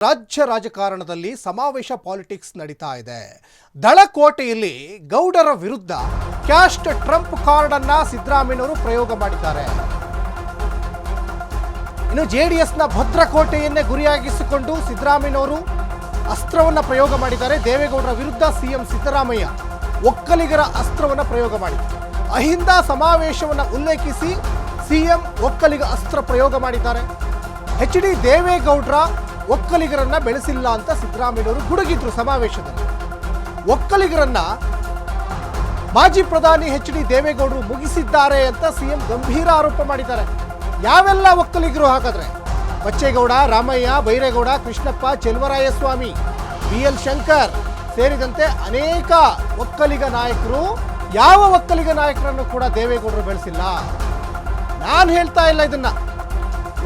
ರಾಜ್ಯ ರಾಜಕಾರಣದಲ್ಲಿ ಸಮಾವೇಶ ಪಾಲಿಟಿಕ್ಸ್ ನಡೀತಾ ಇದೆ. ದಳಕೋಟೆಯಲ್ಲಿ ಗೌಡರ ವಿರುದ್ಧ ಕ್ಯಾಸ್ಟ್ ಟ್ರಂಪ್ ಕಾರ್ಡ್ ಅನ್ನ ಸಿದ್ದರಾಮಯ್ಯನವರು ಪ್ರಯೋಗ ಮಾಡಿದ್ದಾರೆ. ಇನ್ನು ಜೆಡಿಎಸ್ನ ಭದ್ರಕೋಟೆಯನ್ನೇ ಗುರಿಯಾಗಿಸಿಕೊಂಡು ಸಿದ್ದರಾಮಯ್ಯನವರು ಅಸ್ತ್ರವನ್ನ ಪ್ರಯೋಗ ಮಾಡಿದ್ದಾರೆ. ದೇವೇಗೌಡರ ವಿರುದ್ಧ ಸಿಎಂ ಸಿದ್ದರಾಮಯ್ಯ ಒಕ್ಕಲಿಗರ ಅಸ್ತ್ರವನ್ನ ಪ್ರಯೋಗ ಮಾಡಿದ್ದಾರೆ. ಅಹಿಂದ ಸಮಾವೇಶವನ್ನು ಉಲ್ಲೇಖಿಸಿ ಸಿಎಂ ಒಕ್ಕಲಿಗ ಅಸ್ತ್ರ ಪ್ರಯೋಗ ಮಾಡಿದ್ದಾರೆ. ಎಚ್ ಡಿ ದೇವೇಗೌಡರ ಒಕ್ಕಲಿಗರನ್ನ ಬೆಳೆಸಿಲ್ಲ ಅಂತ ಸಿದ್ದರಾಮಯ್ಯನವರು ಗುಡುಗಿದ್ರು ಸಮಾವೇಶದಲ್ಲಿ. ಒಕ್ಕಲಿಗರನ್ನ ಮಾಜಿ ಪ್ರಧಾನಿ ಎಚ್ ಡಿ ದೇವೇಗೌಡರು ಮುಗಿಸಿದ್ದಾರೆ ಅಂತ ಸಿಎಂ ಗಂಭೀರ ಆರೋಪ ಮಾಡಿದ್ದಾರೆ. ಯಾವೆಲ್ಲ ಒಕ್ಕಲಿಗರು ಹಾಗಾದ್ರೆ? ಬಚ್ಚೇಗೌಡ, ರಾಮಯ್ಯ, ಬೈರೇಗೌಡ, ಕೃಷ್ಣಪ್ಪ, ಚೆಲುವರಾಯಸ್ವಾಮಿ, BL ಶಂಕರ್ ಸೇರಿದಂತೆ ಅನೇಕ ಒಕ್ಕಲಿಗ ನಾಯಕರು. ಯಾವ ಒಕ್ಕಲಿಗ ನಾಯಕರನ್ನು ಕೂಡ ದೇವೇಗೌಡರು ಬೆಳೆಸಿಲ್ಲ. ನಾನು ಹೇಳ್ತಾ ಇಲ್ಲ ಇದನ್ನ,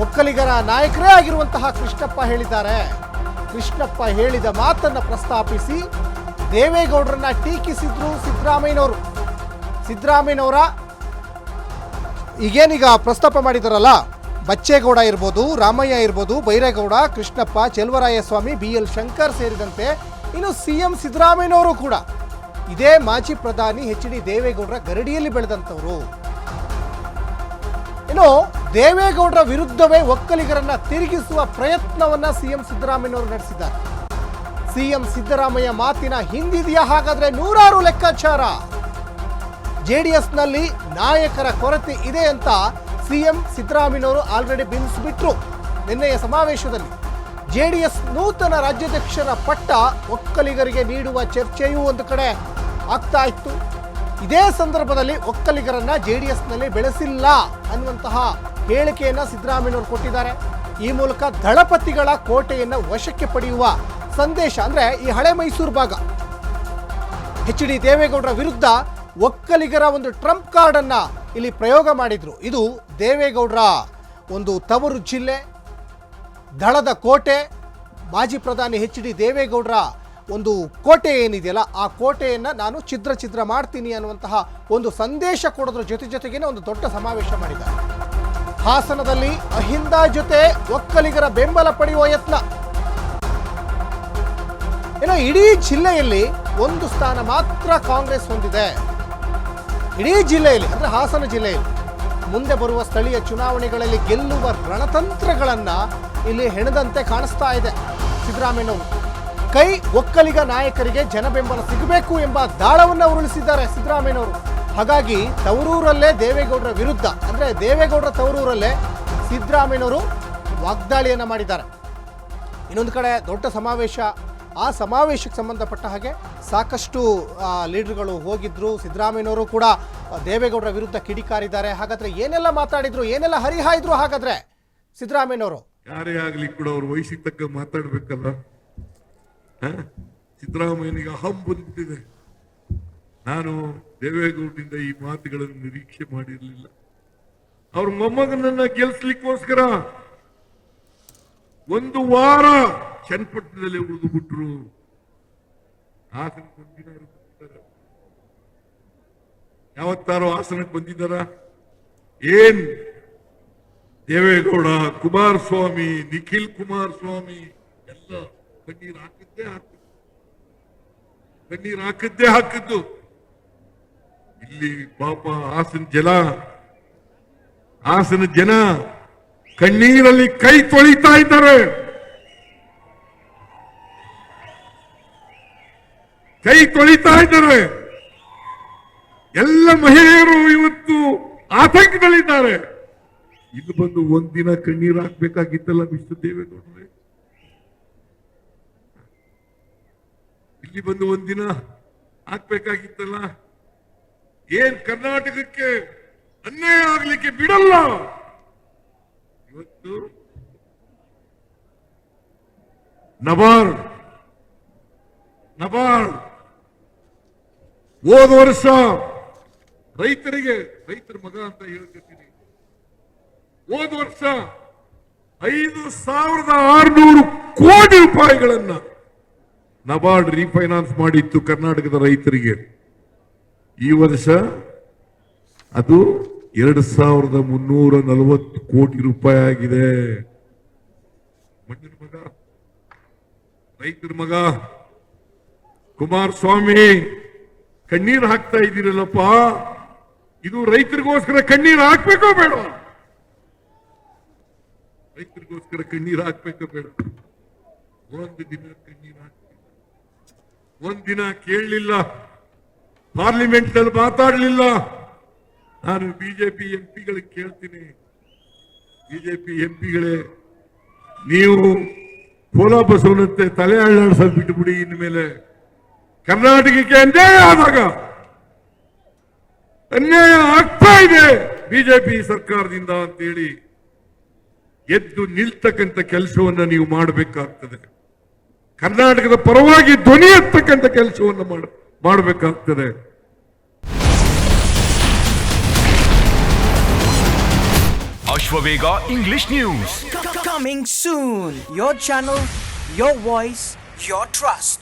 ಒಕ್ಕಲಿಗರ ನಾಯಕರೇ ಆಗಿರುವಂತಹ ಕೃಷ್ಣಪ್ಪ ಹೇಳಿದ್ದಾರೆ. ಕೃಷ್ಣಪ್ಪ ಹೇಳಿದ ಮಾತನ್ನ ಪ್ರಸ್ತಾಪಿಸಿ ದೇವೇಗೌಡರನ್ನ ಟೀಕಿಸಿದ್ರು ಸಿದ್ದರಾಮಯ್ಯನವರು. ಸಿದ್ದರಾಮಯ್ಯನವರ ಈಗೇನೀಗ ಪ್ರಸ್ತಾಪ ಮಾಡಿದಾರಲ್ಲ, ಬಚ್ಚೇಗೌಡ ಇರ್ಬೋದು, ರಾಮಯ್ಯ ಇರ್ಬೋದು, ಬೈರೇಗೌಡ, ಕೃಷ್ಣಪ್ಪ, ಚೆಲುವರಾಯಸ್ವಾಮಿ, BL ಶಂಕರ್ ಸೇರಿದಂತೆ ಇನ್ನು ಸಿಎಂ ಸಿದ್ದರಾಮಯ್ಯನವರು ಕೂಡ ಇದೇ ಮಾಜಿ ಪ್ರಧಾನಿ ಎಚ್ ಡಿ ದೇವೇಗೌಡರ ಗರಡಿಯಲ್ಲಿ ಬೆಳೆದಂಥವರು. ಇನ್ನು ದೇವೇಗೌಡರ ವಿರುದ್ಧವೇ ಒಕ್ಕಲಿಗರನ್ನ ತಿರುಗಿಸುವ ಪ್ರಯತ್ನವನ್ನ ಸಿಎಂ ಸಿದ್ದರಾಮಯ್ಯನವರು ನಡೆಸಿದ್ದಾರೆ. ಸಿಎಂ ಸಿದ್ದರಾಮಯ್ಯ ಮಾತಿನ ಹಿಂದಿದೆಯಾ ಹಾಗಾದ್ರೆ ನೂರಾರು ಲೆಕ್ಕಾಚಾರ. ಜೆಡಿಎಸ್ನಲ್ಲಿ ನಾಯಕರ ಕೊರತೆ ಇದೆ ಅಂತ ಸಿಎಂ ಸಿದ್ದರಾಮಯ್ಯನವರು ಆಲ್ರೆಡಿ ಬಿಂಬಿಸಿಬಿಟ್ರು. ನಿನ್ನೆಯ ಸಮಾವೇಶದಲ್ಲಿ ಜೆಡಿಎಸ್ ನೂತನ ರಾಜ್ಯಾಧ್ಯಕ್ಷರ ಪಟ್ಟ ಒಕ್ಕಲಿಗರಿಗೆ ನೀಡುವ ಚರ್ಚೆಯೂ ಒಂದು ಕಡೆ ಆಗ್ತಾ ಇತ್ತು. ಇದೇ ಸಂದರ್ಭದಲ್ಲಿ ಒಕ್ಕಲಿಗರನ್ನ ಜೆಡಿಎಸ್ನಲ್ಲಿ ಬೆಳೆಸಿಲ್ಲ ಅನ್ನುವಂತಹ ಹೇಳಿಕೆಯನ್ನ ಸಿದ್ದರಾಮಯ್ಯನವರು ಕೊಟ್ಟಿದ್ದಾರೆ. ಈ ಮೂಲಕ ದಳಪತಿಗಳ ಕೋಟೆಯನ್ನು ವಶಕ್ಕೆ ಪಡೆಯುವ ಸಂದೇಶ, ಅಂದ್ರೆ ಈ ಹಳೆ ಮೈಸೂರು ಭಾಗ ಎಚ್ ಡಿ ದೇವೇಗೌಡರ ವಿರುದ್ಧ ಒಕ್ಕಲಿಗರ ಒಂದು ಟ್ರಂಪ್ ಕಾರ್ಡ್ ಅನ್ನ ಇಲ್ಲಿ ಪ್ರಯೋಗ ಮಾಡಿದ್ರು. ಇದು ದೇವೇಗೌಡರ ಒಂದು ತವರು ಜಿಲ್ಲೆ, ದಳದ ಕೋಟೆ, ಮಾಜಿ ಪ್ರಧಾನಿ ಎಚ್ ಡಿ ದೇವೇಗೌಡರ ಒಂದು ಕೋಟೆ ಏನಿದೆಯಲ್ಲ, ಆ ಕೋಟೆಯನ್ನು ನಾನು ಛಿದ್ರ ಮಾಡ್ತೀನಿ ಅನ್ನುವಂತಹ ಒಂದು ಸಂದೇಶ ಕೊಡೋದ್ರ ಜೊತೆಗೇನೆ ಒಂದು ದೊಡ್ಡ ಸಮಾವೇಶ ಮಾಡಿದ್ದಾರೆ. ಹಾಸನದಲ್ಲಿ ಅಹಿಂದ ಜೊತೆ ಒಕ್ಕಲಿಗರ ಬೆಂಬಲ ಪಡೆಯುವ ಯತ್ನ. ಏನೋ ಇಡೀ ಜಿಲ್ಲೆಯಲ್ಲಿ ಒಂದು ಸ್ಥಾನ ಮಾತ್ರ ಕಾಂಗ್ರೆಸ್ ಹೊಂದಿದೆ. ಇಡೀ ಜಿಲ್ಲೆಯಲ್ಲಿ ಅಂದ್ರೆ ಹಾಸನ ಜಿಲ್ಲೆಯಲ್ಲಿ ಮುಂದೆ ಬರುವ ಸ್ಥಳೀಯ ಚುನಾವಣೆಗಳಲ್ಲಿ ಗೆಲ್ಲುವ ರಣತಂತ್ರಗಳನ್ನ ಇಲ್ಲಿ ಹೆಣದಂತೆ ಕಾಣಿಸ್ತಾ ಇದೆ ಸಿದ್ದರಾಮಯ್ಯನವರು. ಕೈ ಒಕ್ಕಲಿಗ ನಾಯಕರಿಗೆ ಜನ ಬೆಂಬಲ ಸಿಗಬೇಕು ಎಂಬ ದಾಳವನ್ನು ಉರುಳಿಸಿದ್ದಾರೆ ಸಿದ್ದರಾಮಯ್ಯನವರು. ಹಾಗಾಗಿ ತವರೂರಲ್ಲೇ ದೇವೇಗೌಡರ ವಿರುದ್ಧ, ಅಂದ್ರೆ ದೇವೇಗೌಡರ ತವರೂರಲ್ಲೇ ಸಿದ್ದರಾಮಯ್ಯನವರು ವಾಗ್ದಾಳಿಯನ್ನ ಮಾಡಿದ್ದಾರೆ. ಇನ್ನೊಂದು ಕಡೆ ದೊಡ್ಡ ಸಮಾವೇಶ, ಆ ಸಮಾವೇಶಕ್ಕೆ ಸಂಬಂಧಪಟ್ಟ ಹಾಗೆ ಸಾಕಷ್ಟು ಲೀಡರ್ಗಳು ಹೋಗಿದ್ರು. ಸಿದ್ದರಾಮಯ್ಯನವರು ಕೂಡ ದೇವೇಗೌಡರ ವಿರುದ್ಧ ಕಿಡಿಕಾರಿದ್ದಾರೆ. ಹಾಗಾದ್ರೆ ಏನೆಲ್ಲ ಮಾತಾಡಿದ್ರು, ಏನೆಲ್ಲ ಹರಿಹಾಯ್ದ್ರು ಹಾಗಾದ್ರೆ ಸಿದ್ದರಾಮಯ್ಯನವರು? ಯಾರೇ ಆಗ್ಲಿ ಕೂಡ ಅವ್ರ ವಯಸ್ಸಿಗೆ ತಕ್ಕ ಮಾತಾಡ್ಬೇಕಲ್ಲ. ಸಿದ್ದರಾಮಯ್ಯನಿಗೆ ಅಹಂ ಬಂದಿದೆ. ನಾನು ದೇವೇಗೌಡರಿಂದ ಈ ಮಾತುಗಳನ್ನು ನಿರೀಕ್ಷೆ ಮಾಡಿರಲಿಲ್ಲ. ಅವ್ರ ಮೊಮ್ಮಗನನ್ನ ಗೆಲ್ಸ್ಲಿಕ್ಕೋಸ್ಕರ ಒಂದು ವಾರ ಚನ್ನಪಟ್ಟಣದಲ್ಲಿ ಉಳಿದು ಬಿಟ್ರು. ಹಾಸನಕ್ಕೆ ಬಂದಿದ್ದಾರೆ, ಯಾವತ್ತಾರೋ ಹಾಸನಕ್ಕೆ ಬಂದಿದ್ದಾರ? ಏನ್ ದೇವೇಗೌಡ, ಕುಮಾರಸ್ವಾಮಿ, ನಿಖಿಲ್ ಕುಮಾರಸ್ವಾಮಿ ಎಲ್ಲ ಕಣ್ಣೀರು ಹಾಕಿದ್ದೇ ಹಾಕಿದ್ದು. ಇಲ್ಲಿ ಪಾಪ ಹಾಸನ ಜನ ಕಣ್ಣೀರಲ್ಲಿ ಕೈ ತೊಳಿತಾ ಇದ್ದಾರೆ. ಎಲ್ಲ ಮಹಿಳೆಯರು ಇವತ್ತು ಆತಂಕದಲ್ಲಿದ್ದಾರೆ. ಇಲ್ಲಿ ಬಂದು ಒಂದಿನ ಕಣ್ಣೀರು ಹಾಕ್ಬೇಕಾಗಿತ್ತಲ್ಲ ಮಿಸ್ಟರ್ ದೇವೇಗೌಡರೇ? ಇಲ್ಲಿ ಬಂದು ಒಂದಿನ ಹಾಕ್ಬೇಕಾಗಿತ್ತಲ್ಲ? ಏನ್ ಕರ್ನಾಟಕಕ್ಕೆ ಅನ್ಯಾಯ ಆಗ್ಲಿಕ್ಕೆ ಬಿಡಲ್ಲ. ಇವತ್ತು ನಬಾರ್ಡ್ ಹೋದ ವರ್ಷ ರೈತರ ಮಗ ಅಂತ ಹೇಳ್ತೀನಿ, ಹೋದ ವರ್ಷ 5,600 ಕೋಟಿ ರೂಪಾಯಿಗಳನ್ನ ನಬಾರ್ಡ್ ರೀಫೈನಾನ್ಸ್ ಮಾಡಿತ್ತು ಕರ್ನಾಟಕದ ರೈತರಿಗೆ. ಈ ವರ್ಷ ಅದು 2,340 ಕೋಟಿ ರೂಪಾಯಿ ಆಗಿದೆ. ಮಣ್ಣಿನ ಮಗ ರೈತರ ಮಗ ಕುಮಾರಸ್ವಾಮಿ ಕಣ್ಣೀರು ಹಾಕ್ತಾ ಇದ್ದೀರಲ್ಲಪ್ಪ, ಇದು ರೈತರಿಗೋಸ್ಕರ ಕಣ್ಣೀರು ಹಾಕ್ಬೇಕೋ ಬೇಡ? ರೈತರಿಗೋಸ್ಕರ ಕಣ್ಣೀರು ಹಾಕ್ಬೇಕೋ ಬೇಡ? ಒಂದು ದಿನ ಕಣ್ಣೀರು ಹಾಕ್ತಿಲ್ಲ, ಒಂದಿನ ಕೇಳಲಿಲ್ಲ, ಪಾರ್ಲಿಮೆಂಟ್ ನಲ್ಲಿ ಮಾತಾಡಲಿಲ್ಲ. ನಾನು ಬಿಜೆಪಿ ಎಂಪಿಗಳಿಗೆ ಕೇಳ್ತೀನಿ, ಬಿಜೆಪಿ ಎಂಪಿಗಳೇ, ನೀವು ಕೋಲ ಬಸವನಂತೆ ತಲೆ ಅಳ್ಳಾಡ್ಸೋದು ಬಿಟ್ಟುಬಿಡಿ. ಇನ್ಮೇಲೆ ಕರ್ನಾಟಕಕ್ಕೆ ಅನ್ಯಾಯ ಆದಾಗ, ಅನ್ಯಾಯ ಆಗ್ತಾ ಇದೆ ಬಿಜೆಪಿ ಸರ್ಕಾರದಿಂದ ಅಂತೇಳಿ ಎದ್ದು ನಿಲ್ತಕ್ಕಂಥ ಕೆಲಸವನ್ನ ನೀವು ಮಾಡಬೇಕಾಗ್ತದೆ. ಕರ್ನಾಟಕದ ಪರವಾಗಿ ಧ್ವನಿ ಎತ್ತಕ್ಕಂಥ ಕೆಲಸವನ್ನು ಮಾಡಬೇಕಾಗ್ತದೆ. Ashwavega English News. Coming soon. Your channel, your voice, your trust.